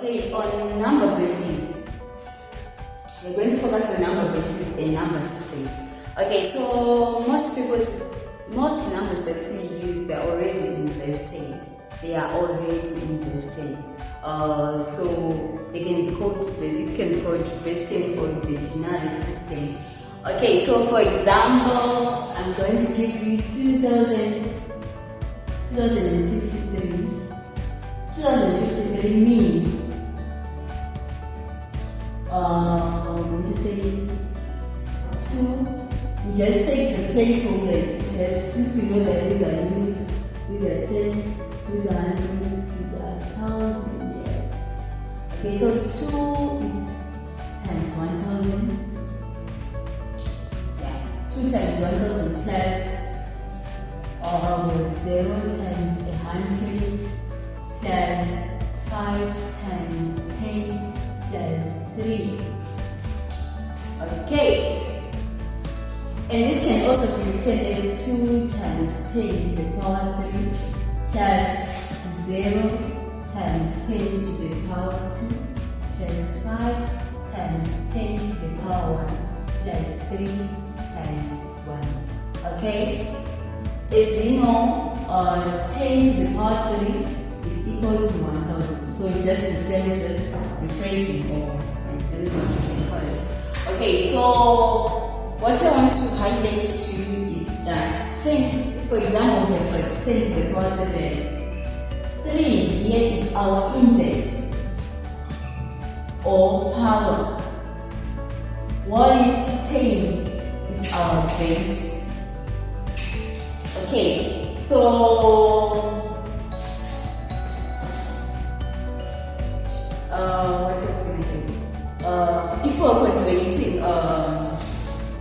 Okay, on number basis, we're going to focus on number basis and number systems. Okay, so most numbers that we use, they're already investing. They are already investing. So it can be called vesting or the binary system. Okay, so for example, I'm going to give you 2053. 2053 means we're going to say 2. We just take the placeholder. Since we know that these are units, these are tens, these are hundreds, these are thousands. Yeah. Okay, so 2 is times 1000. Yeah, 2 times 1000 plus 0 times 100 plus 5 times 10 plus 3. Okay. And this can also be written as 2 times 10 to the power 3 plus 0 times 10 to the power 2 plus 5 times 10 to the power 1 plus 3 times 1. Okay? As we know, 10 to the power 3 is equal to 1000. So it's just the same, just rephrasing, or I don't know what you can call it. Okay, so what I want to highlight to you is that 10 to, for example, we have got 10 to the power 3. 3 here is our index or power, while 10 is our base. Okay, so what else can I do? If we are converting,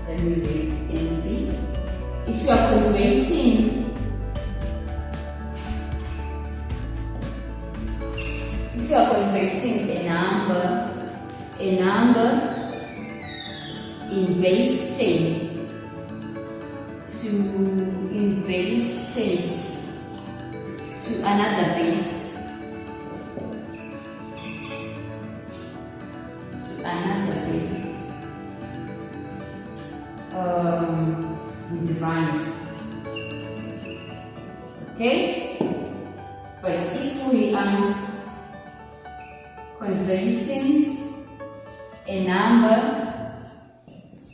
let me write NB. If you are converting, a number in base 10 to another base, we divide. Okay, but if we are converting a number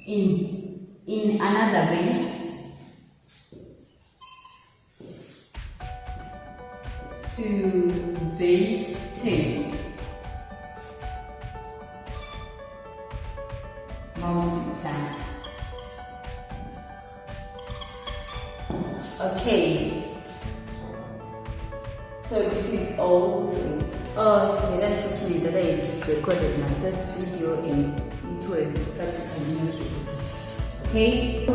in another base to base 10, multiply. Okay, so this is all. It's very unfortunate that I recorded my first video and it was practically miserable. Okay, to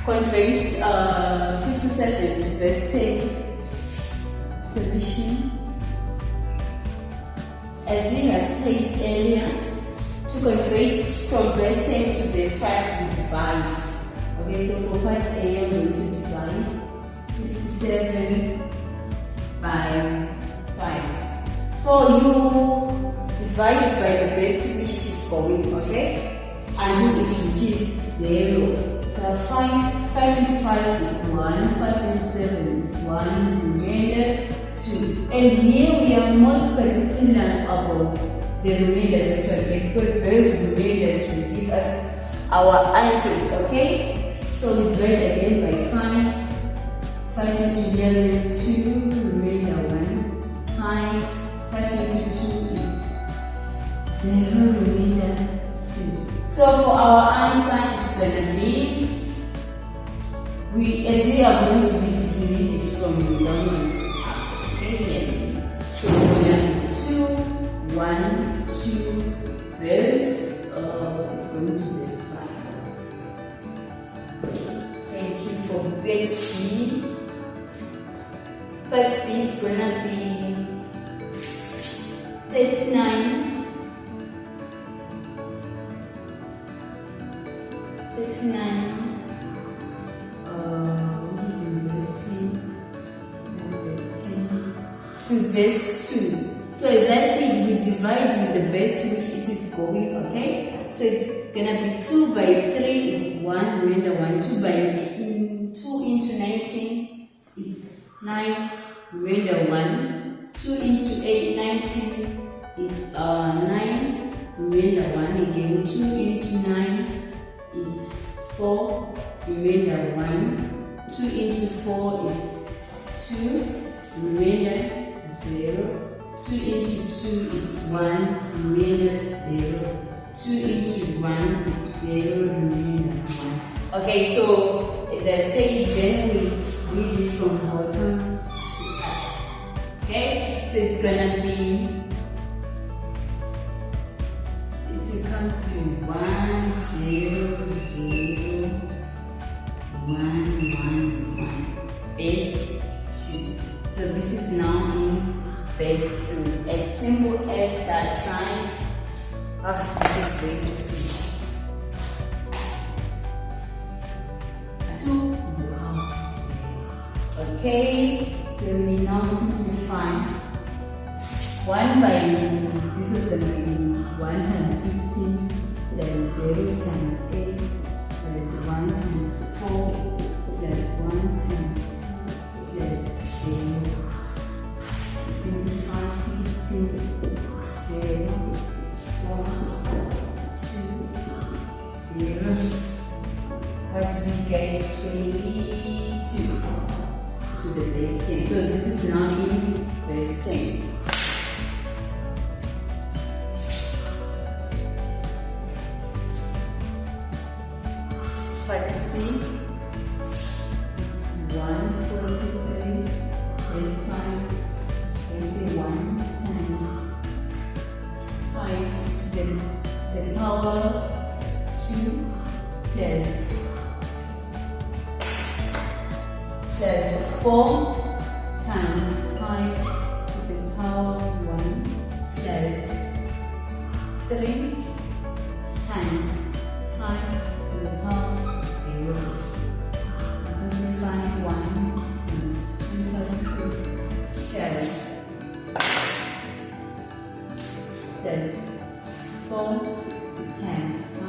convert 57 to base 10 solution, as we have said earlier, to convert from base 10 to base 5, we divide. Okay, so for part A, I'm going to divide 57 by 5. So you divide by the base to which it is going, okay? Until it reaches 0. So 5 into 5 is 1, 5 into 7 is 1, remainder 2. And here we are most particular about the remainders actually, because those remainders will give us our answers, okay? So we divide again by 5. 5 into 11, 2, remainder 1. 5 into 2 is 0, remainder 2. So for our answer, it's going to be, as we are going to read it from downwards to up. Okay, here it is. So it's going to be 2, 1, 2, this, it's going to be this 5. Thank you for bit C. But C is gonna be 39. 39. Which is in base 10. This is base 10. to base 2. So as I said, we divide with the base to which it is going, okay? So it's gonna be 2 by 3, it's 1, remainder 1. 2 by 2 into 19, it's 9, remainder 1. 2 into 8, 19, it's 9, remainder 1 again. 2 into 9, it's 4, remainder 1. 2 into 4 is 2, remainder 0. 2 into 2 is 1, remainder 0. 2 into 1 is 0, remainder 1. Okay, so as I said, then we read it from bottom to top. Okay, so it's gonna be, it will come to 1, 0, 0, 1, 1, 1, base 2. So this is now in base 2. As simple as that, right? This is going to see 2 to the power 0. Okay, so we now simplify 1 by, this was going to be 1 times 16, that is 0 times 8, that is 1 times 4, that is 1 times 2, that is 0. Simplify 16, 0, 4, 2, 0. What do we get? 22 to the base 10. So this is now in base 10. But see, it's 143 base 5. Let's say 1 times 5 to the power 2 plus 4 times 5 to the power 1 plus 3 times 5 to the power 0. Simplify 1 times 2 plus 2 plus 4 times 5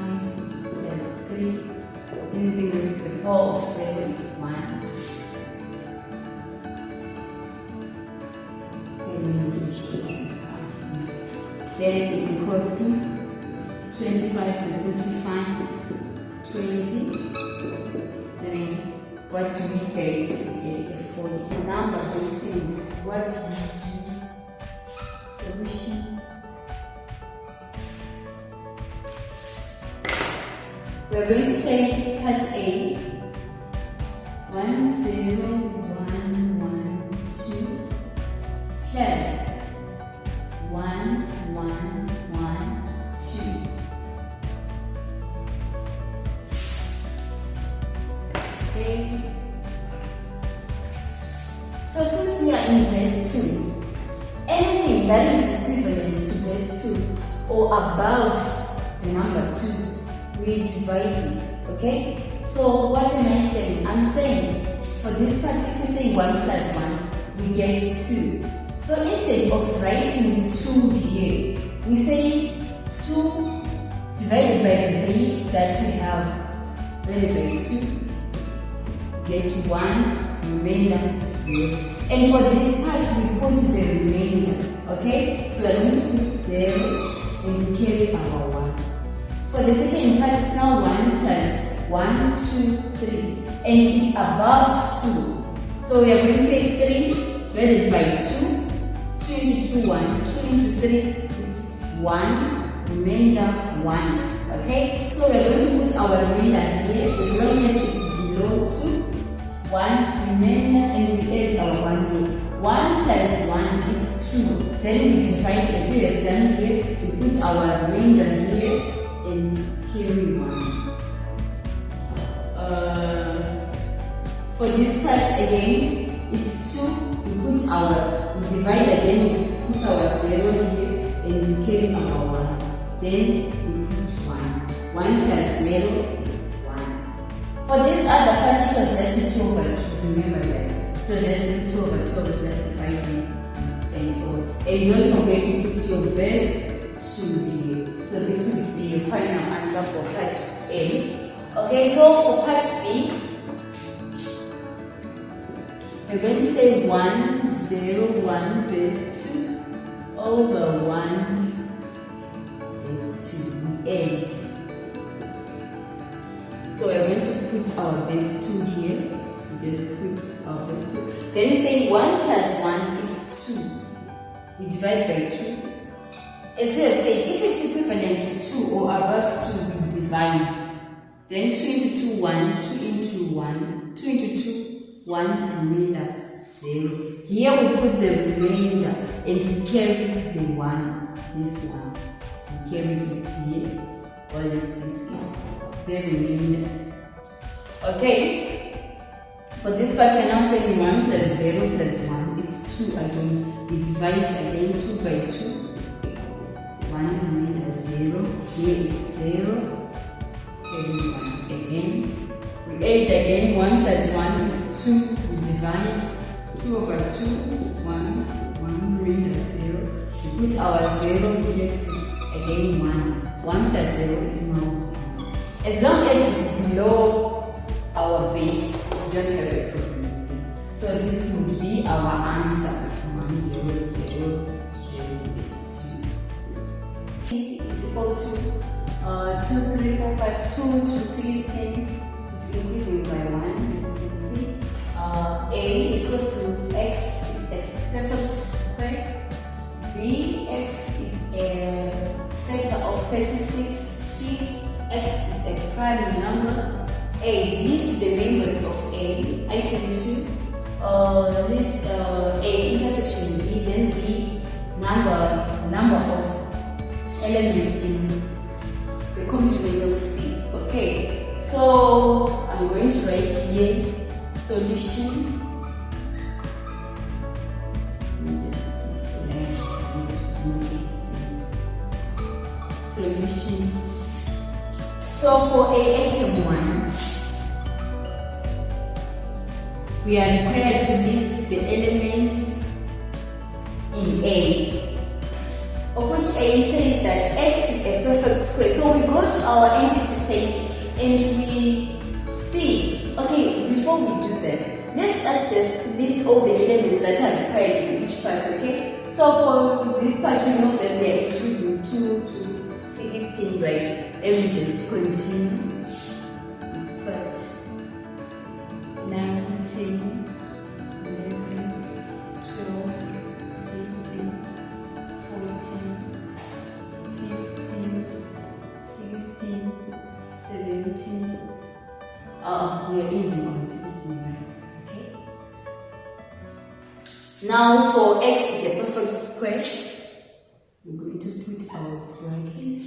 plus 3. Anything with the power of 0 is 1. Then is equals to 25 plus simplify 20. Then what do we get? We get a 40. The number basis, what do we do? Solution. We are going to say part A 1 0 1 1 2 plus 1 1 1 2. Okay. So since we are in base 2, anything that is equivalent to base 2 or above the number 2, we divide it. Okay? So what am I saying? I'm saying for this part, if we say 1 plus 1, we get 2. So instead of writing 2 here, we say 2 divided by the base that we have, divided by 2, get 1, remainder 0. And for this part, we put the remainder. Okay? So we're going to put 0 and we carry our 1. For the second part, it's now 1 plus 1, 2, 3. And it's above 2. So we are going to say 3 divided by 2. 2 into 2, 1. 2 into 3 is 1, remainder 1. Okay? So we are going to put our remainder here as long as it's below 2. 1, remainder, and we add our 1 here. 1 plus 1 is 2. Then we divide as we have done here. We put our remainder here and carry 1. For this part again, it's 2. We divide again, we put our 0 here and we carry our 1. Then we put 1. 1 plus 0 is 1. For this other part, it was less than 2 over 2. Remember that. It was less than 2 over 2. I was just dividing and so on. And don't forget to put your best 2 here. So this would be your final answer for part A. Okay, so for part B, we're going to say 101 base 2 over 1 base 2, 8. So we're going to put our base 2 here. Just put our base 2. Then we say 1 plus 1 is 2. We divide by 2. As we have said, if it's equivalent to 2 or above 2, we divide. Then 2 into 2, 1, 2 into 1, 2 into 2, 1, remainder 0. Here we put the remainder and we carry the 1, this 1. We carry it here, while this is the remainder. Okay? For this part, we are now saying 1 plus 0 plus 1. It's 2 again. We divide again 2 by 2. 1 remainder 0. Here it's 0. 1 again. We add again 1 plus 1 is 2. We divide 2 over 2. 1 remainder 0. We put our 0 here. Again 1. 1 plus 0 is now 1. As long as it's below our base, we don't have a problem with it. So this would be our answer. 1 0 0 0 base 2. C is equal to 2, 3, 4, 5, 2 to 16. It's increasing by 1, as you can see. A is equal to x is a perfect square. B, x is a factor of 36. C, x is a prime number. A, list the members of A. Item 2, list A intersection B. Then B, number of elements in the complement of C. Okay, so I'm going to write here solution. Solution. So for A item 1, we are required to list the elements in A, of which A says that x is a perfect square. So we go to our entity set and we see, okay, before we do that, let's just list all the elements that are required in each part, okay? So for this part, we know that they are including 2 to 16, right? Let me just continue. This part 19, 11, 12, 18, 14, 15, 16, 17. We are ending on 16, right? Okay. Now for x is a perfect square, we're going to put our bracket.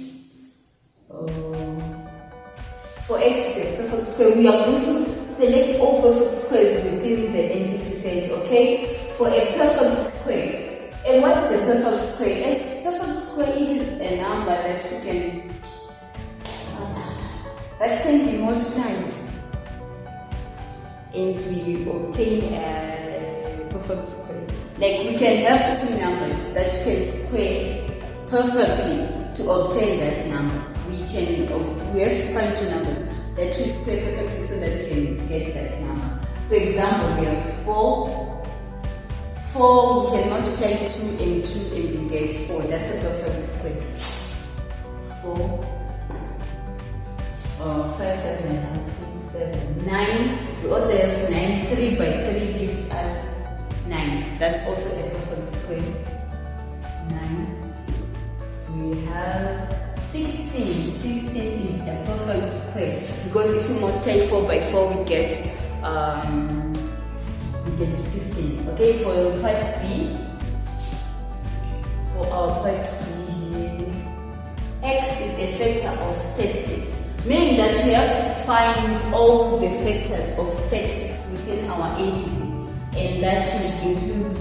For x is a perfect square, we are going to select all perfect squares within the entity set, okay? For a perfect square. And what is a perfect square? As perfect square, it is a number that we can be multiplied, and we obtain a perfect square. Like we can have two numbers that can square perfectly to obtain that number. We have to find two numbers that we square perfectly so that we can get that number. For example, we have 4. 4, we can multiply 2 and 2 and we get 4. That's a perfect square. 4. 5 doesn't have 6, 7, 9. We also have 9. 3 by 3 gives us 9. That's also a perfect square. 9. We have 16. 16 is a perfect square because if we multiply 4 by 4, we get 16. Okay, for your part B, for our part B here, x is a factor of 36, meaning that we have to find all the factors of 36 within our entity, and that will include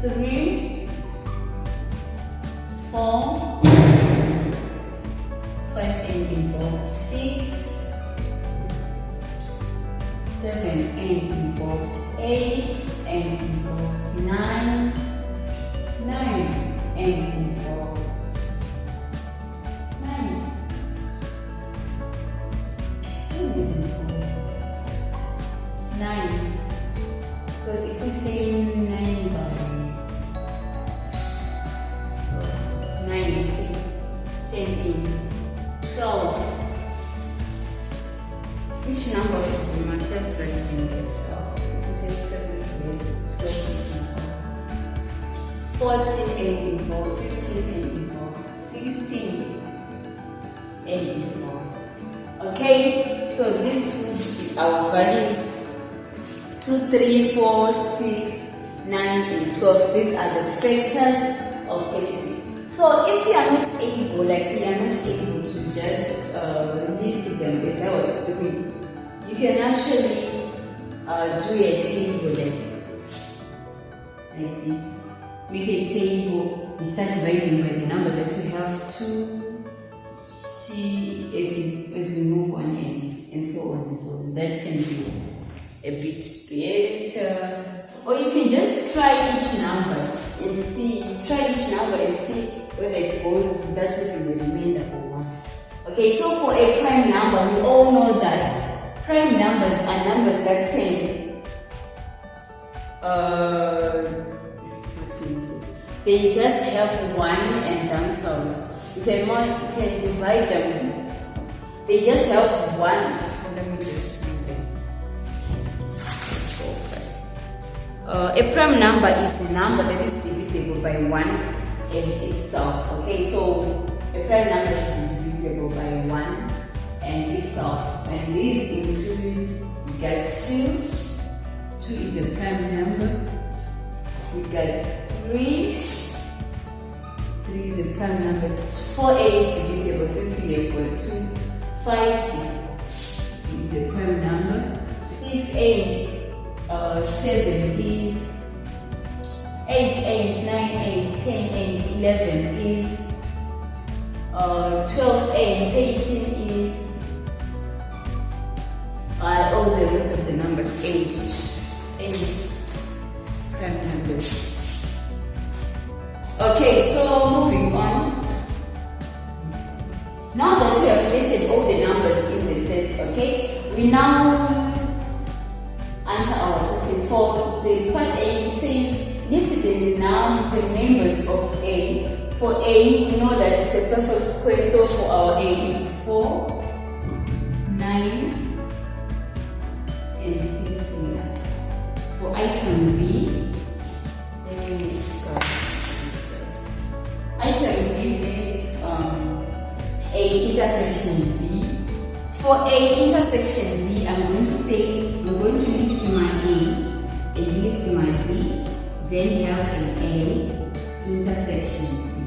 2, 3, 4, 5 and involved, 6, 7 and involved, 8 and involved, 9 and involved, 9. Who is involved? 9. Because if we say 9 by 9, 10 in 12. Which number should be my first bracket in there? If we say 7 is 12 is involved. 14 and involved, 15 and involved, 16 and involved. Okay, so this would be our values 2, 3, 4, 6, 9 and 12. These are the factors of 36. So if you are not able, to just list them as I was doing, you can actually do a table like this. Make a table. You start dividing by the number that we have 2, 3, as we move on, and so on and so on. That can be a bit better. Or you can just try each number and see. Whether it goes that with the remainder or what. Okay, so for a prime number, we all know that prime numbers are numbers that can what can you say? They just have 1 and themselves. You can divide them. They just have 1. Let me just read them. A prime number is a number that is divisible by 1 and itself. Okay, so a prime number should be divisible by 1 and itself. And these include, we got 2. 2 is a prime number. We got 3. 3 is a prime number. 4, 8 is divisible since we have got 2. 5 is a prime number. 6, 8, 7 is 8, 8, 9, 8, 10, 8, 11 is 12, 8, 18 is all the rest of the numbers 8 prime numbers. Okay, so moving on. Now that we have listed all the numbers in the sets, okay, we now answer our question. For the part A, it says list the members of A. For A, we know that it's a perfect square, so for our A is 4, 9, and 16. For item B, let me start. Item B is A intersection B. For A intersection B, I'm going to list my A and list my B. Then you have an A intersection B.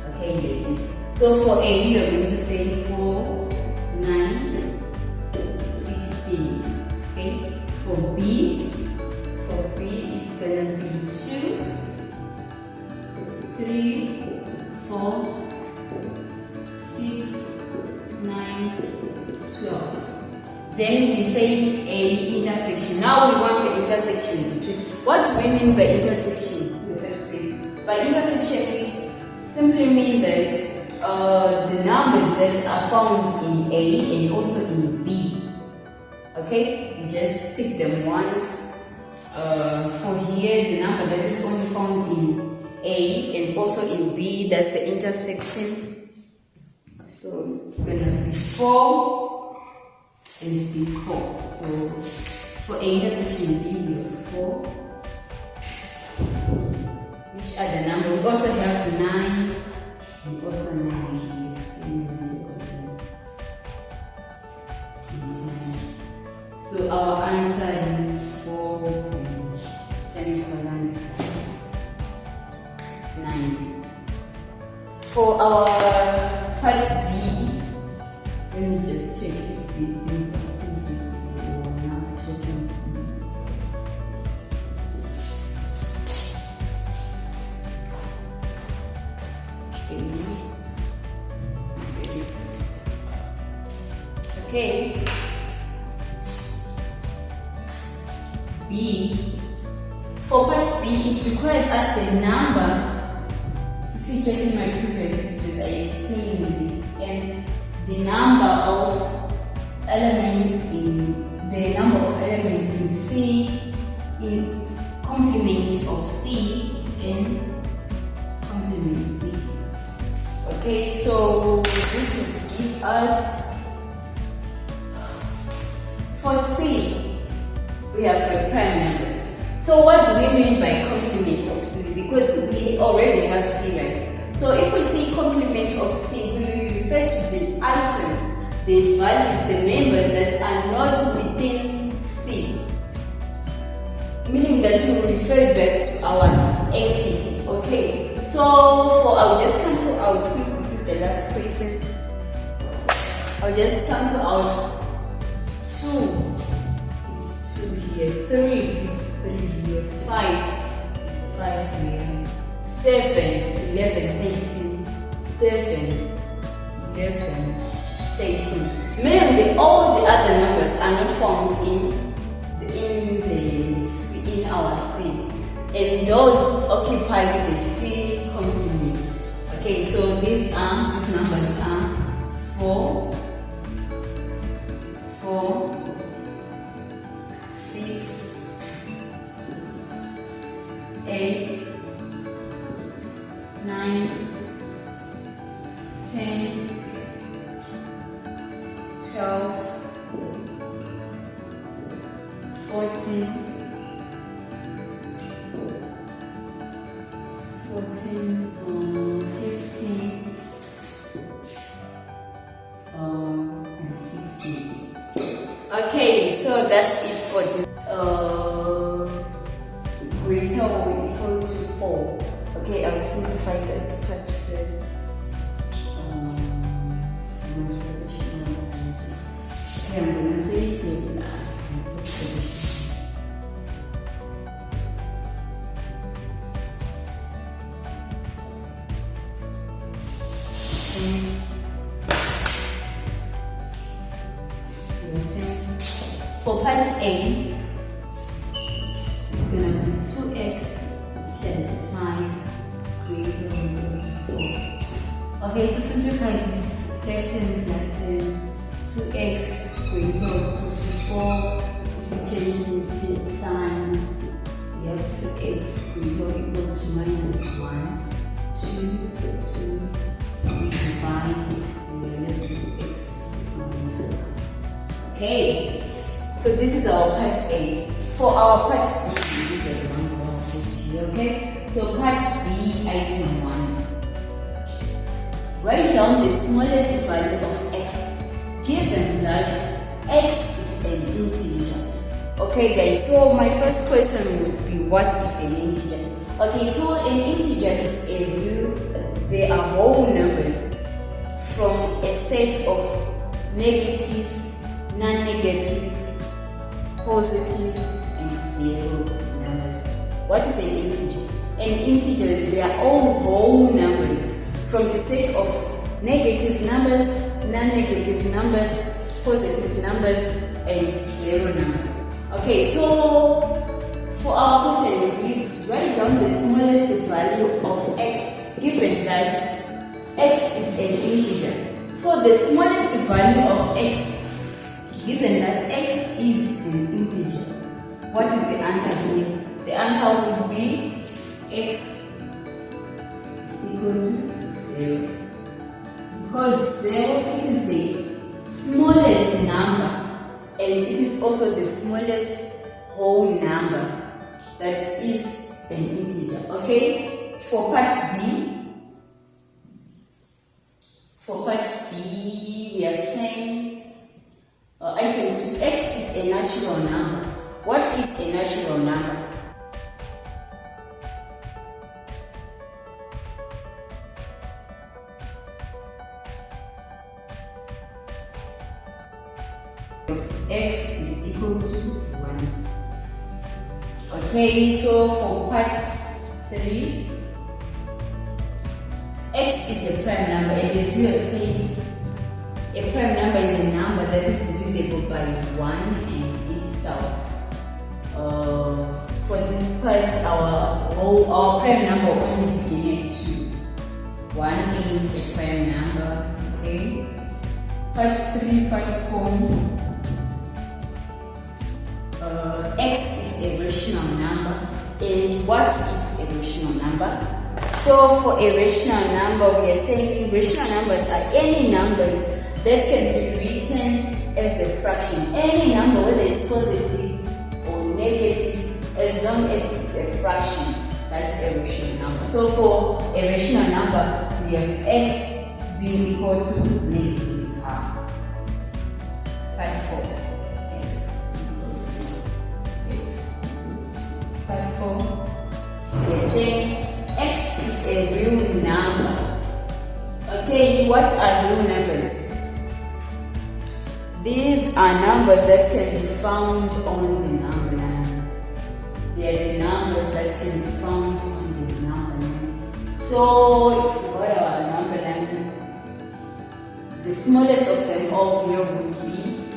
Okay, ladies. So for A, you're going to say 4, 9, 16. Okay. For B, it's gonna be 2, 3, 4, 6, 9, 12. Then we say A intersection. Now we want the intersection between. What do we mean by intersection in the first place? By intersection, we simply mean that the numbers that are found in A and also in B. Okay, we just pick them once. For here, the number that is only found in A and also in B, that's the intersection. So it's gonna be 4 and it's this 4. So for A intersection B, we have 4. Which are the numbers? We also have 9 and also 9 here. So our answer is 4 semicolon 9. For our part B, let me just check if these things are still visible or not. Checking things. Okay. B. For part B, it requires us the number. If you check in my previous videos, I explained this, and the number of elements in C, in complement of C, and complement C. Okay, so this would give us, for C, we have prime numbers. So what do we mean by complement of C? Because we already have C, right? So if we say complement of C, we refer to the items, the values, the members that are not within C. Meaning that we will refer back to our entity. Okay, so I'll just cancel out, since this is the last question, I'll just cancel out 2. It's 2 here. 3, it's 3 here. 5, it's 5 here. 7, 11, 13. 7, 11, 13. Mainly, all the other numbers are not found in our C, and those occupy the C complement. Okay, so these numbers are 4, 6, 8, 9, 10, 12, 14, 15, and 16. Okay, so that's it for this. Greater or equal to 4. Okay, I will simplify that part first. My solution. Okay, I'm gonna say so. For part A, it's gonna be 2x plus 5 greater than 4. Okay, to simplify this, terms like terms, 2x greater or equal to 4. If you change the signs, we have 2x greater or equal to minus 1, 2, 3 divides, we are left with x minus 1. Okay. So this is our part A. For our part B, these are the ones I will put here, okay? So part B, item 1. Write down the smallest value of x, given that x is an integer. Okay guys, so my first question would be, what is an integer? Okay, so an integer is a real, they are whole numbers from a set of negative, non-negative, positive, and 0 numbers. What is an integer? An integer, they are all whole numbers from the set of negative numbers, non-negative numbers, positive numbers, and 0 numbers. Okay, so for our question, it reads, write down the smallest value of x, given that x is an integer. So the smallest value of x, given that x is an integer, what is the answer here? The answer would be x is equal to 0. Because 0, it is the smallest number, and it is also the smallest whole number that is an integer. Okay, for part B, we are saying item 2, x is a natural number. What is a natural number? X is equal to 1. Okay, so for part 3, x is a prime number, and as you have said, a prime number is a number that is divisible by 1 and itself. for this part, our prime number only begin at 2. 1 isn't a prime number, okay? Part 3, part 4. X is a rational number. And what is a rational number? So for a rational number, we are saying rational numbers are any numbers that can be written as a fraction. Any number, whether it's positive or negative, as long as it's a fraction, that's a rational number. So for a rational number, we have x being equal to negative half. 5/4. X equal to x equal to 5/4. We are saying x is a real number. Okay, what are real numbers? These are numbers that can be found on the number line. They are the numbers that can be found on the number line. So if we got our number line, the smallest of them all here would be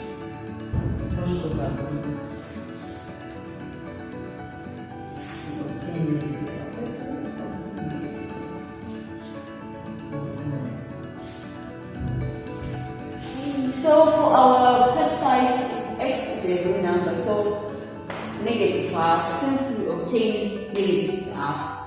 10. So for our part 5, x is a real number, so negative half. Since we obtain negative half,